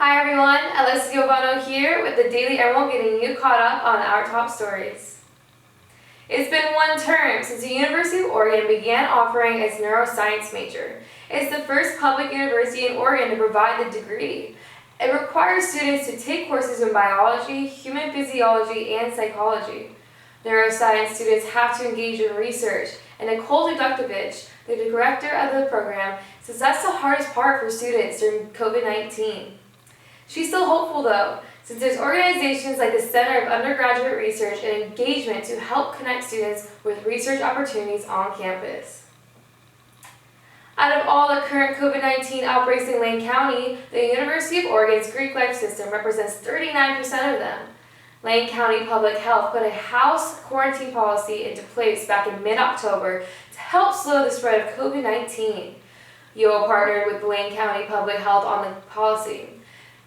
Hi everyone, Alexis Yovanno here with the Daily Emerald, getting you caught up on our top stories. It's been one term since the University of Oregon began offering its neuroscience major. It's the first public university in Oregon to provide the degree. It requires students to take courses in biology, human physiology, and psychology. Neuroscience students have to engage in research, and Nicole Duduktovich, the director of the program, says that's the hardest part for students during COVID-19. She's still hopeful though, since there's organizations like the Center of Undergraduate Research and Engagement to help connect students with research opportunities on campus. Out of all the current COVID-19 outbreaks in Lane County, the University of Oregon's Greek life system represents 39% of them. Lane County Public Health put a house quarantine policy into place back in mid-October to help slow the spread of COVID-19. UO partnered with Lane County Public Health on the policy.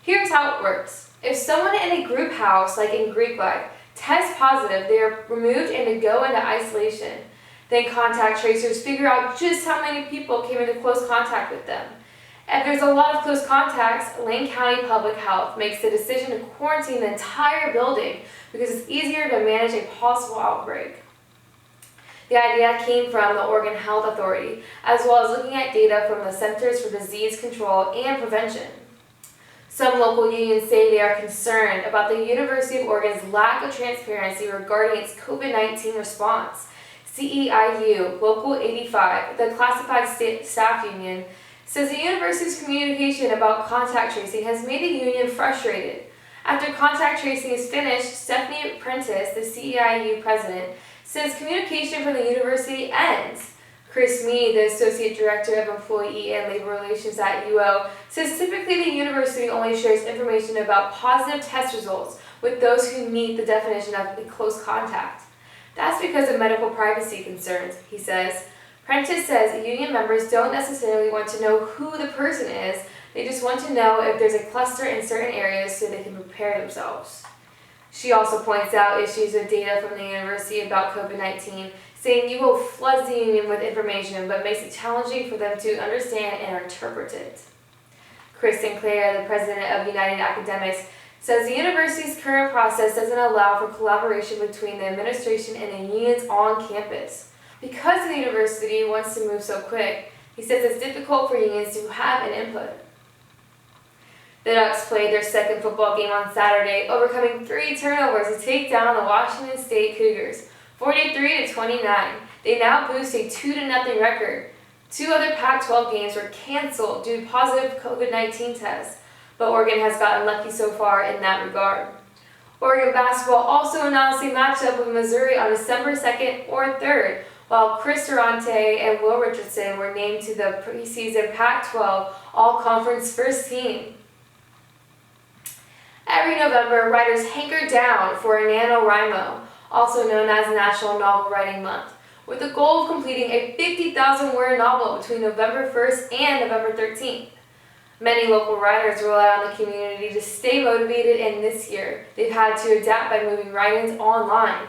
Here's how it works. If someone in a group house, like in Greek life, tests positive, they are removed and to go into isolation. Then contact tracers figure out just how many people came into close contact with them. If there's a lot of close contacts, Lane County Public Health makes the decision to quarantine the entire building because it's easier to manage a possible outbreak. The idea came from the Oregon Health Authority, as well as looking at data from the Centers for Disease Control and Prevention. Some local unions say they are concerned about the University of Oregon's lack of transparency regarding its COVID-19 response. CEIU Local 85, the classified staff union, says the university's communication about contact tracing has made the union frustrated. After contact tracing is finished, Stephanie Prentice, the CEIU president, says communication from the university ends. Chris Mead, the Associate Director of Employee and Labor Relations at UO, says typically the university only shares information about positive test results with those who meet the definition of a close contact. That's because of medical privacy concerns, he says. Prentice says union members don't necessarily want to know who the person is, they just want to know if there's a cluster in certain areas so they can prepare themselves. She also points out issues with data from the university about COVID-19, saying UO floods the union with information but makes it challenging for them to understand and interpret it. Chris Sinclair, the president of United Academics, says the university's current process doesn't allow for collaboration between the administration and the unions on campus. Because the university wants to move so quick, he says it's difficult for unions to have an input. The Ducks played their second football game on Saturday, overcoming 3 turnovers to take down the Washington State Cougars, 43-29. They now boost a 2-0 record. 2 other Pac-12 games were canceled due to positive COVID-19 tests, but Oregon has gotten lucky so far in that regard. Oregon basketball also announced a matchup with Missouri on December 2nd or 3rd, while Chris Durante and Will Richardson were named to the preseason Pac-12 All-Conference First Team. Every November, writers hanker down for NaNoWriMo, also known as National Novel Writing Month, with the goal of completing a 50,000-word novel between November 1st and November 13th. Many local writers rely on the community to stay motivated, and this year, they've had to adapt by moving write-ins online.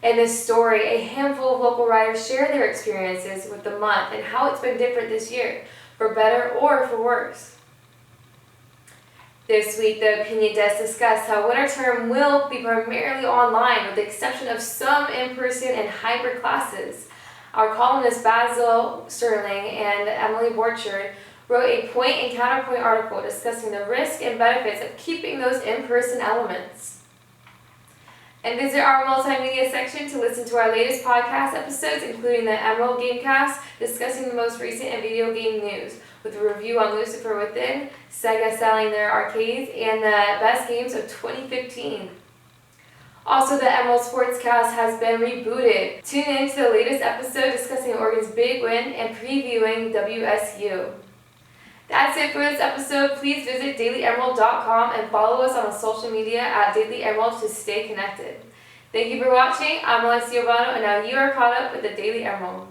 In this story, a handful of local writers share their experiences with the month and how it's been different this year, for better or for worse. This week, the opinion desk discussed how winter term will be primarily online with the exception of some in-person and hybrid classes. Our columnists Basil Sterling and Emily Borchard wrote a point and counterpoint article discussing the risks and benefits of keeping those in-person elements. And visit our multimedia section to listen to our latest podcast episodes, including the Emerald Gamecast, discussing the most recent and video game news, with a review on Lucifer Within, Sega selling their arcades, and the best games of 2015. Also, the Emerald Sportscast has been rebooted. Tune in to the latest episode discussing Oregon's big win and previewing WSU. That's it for this episode. Please visit dailyemerald.com and follow us on social media at Daily Emerald to stay connected. Thank you for watching. I'm Alexis Yovanno, and now you are caught up with the Daily Emerald.